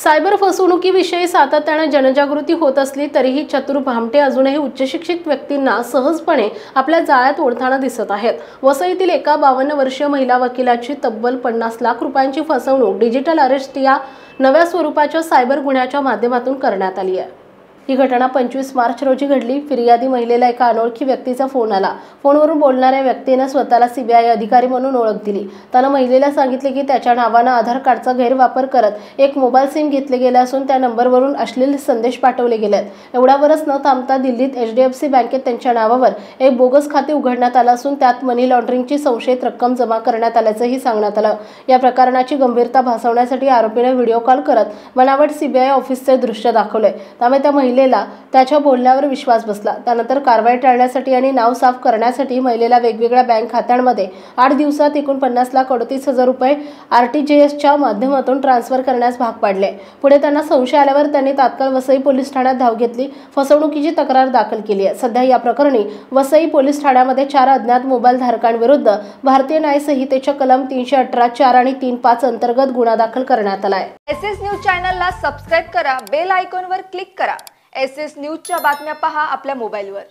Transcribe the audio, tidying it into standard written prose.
Cyber फसवणुकीविषयी सातत्याने जनजागृती होत असली तरीही चतुर भामटे अजूनही उच्चशिक्षित व्यक्तींना सहजपणे आपल्या जाळ्यात ओढताना दिसत आहेत। वसईतील एका 52 वर्षीय महिला वकिलाची तब्बल 50 लाख रुपयांची फसवणूक डिजिटल अरेस्ट या नव्या स्वरूपाच्या सायबर गुन्ह्याच्या माध्यमातून करण्यात आली आहे। ही घटना 25 मार्च रोजी घडली। फिर्यादी महिलेला एका अनोळखी व्यक्तीचा फोन आला। फोनवरून बोलणाऱ्या व्यक्तीने स्वतःला सीबीआय अधिकारी म्हणून ओळख दिली। त्याने महिलेला सांगितले की त्याच्या नावाने आधार कार्डचा गैरवापर करत एक मोबाईल सिम घेतले गेले असून त्या नंबरवरून अश्लील संदेश पाठवले गेलेत। एवढ्यावरच न थांबता दिल्लीत HDFC बँकेत त्यांच्या नावावर एक बोगस खाते उघडण्यात आले असून त्यात मनी लॉन्ड्रिंगची संशयित रक्कम जमा करण्यात आल्याचंही सांगण्यात आलं। या प्रकरणाची गंभीरता भासवण्यासाठी आरोपीने व्हिडिओ कॉल करत बनावट सीबीआय ऑफिसचे दृश्य दाखवले। त्यामुळे त्या महिलेला त्याच्या बोलण्यावर विश्वास बसला। त्यानंतर कारवाई टाळण्यासाठी आणि नाव साफ करण्यासाठी महिलेला वेगवेगळ्या बँक खात्यांमध्ये 8 दिवसात एकूण 50,38,000 रुपये RTGSच्या माध्यमातून ट्रान्सफर करण्यास भाग पाडले। पुढे त्यांना संशय आल्यावर त्यांनी तात्काळ वसई पोलीस ठाण्यात धाव घेतली। फसवणुकीची तक्रार दाखल केली आहे। सध्या या प्रकरणी वसई पोलीस ठाण्यामध्ये 4 अज्ञात मोबाईल धारकांविरुद्ध भारतीय न्याय संहितेच्या कलम 318, 4 आणि 3(5) अंतर्गत गुन्हा दाखल करण्यात आला आहे। SS न्यूज चॅनलला सबस्क्राइब करा, बेल आयकॉनवर क्लिक करा। SS न्यूजच्या बातम्या पहा आपल्या मोबाईलवर।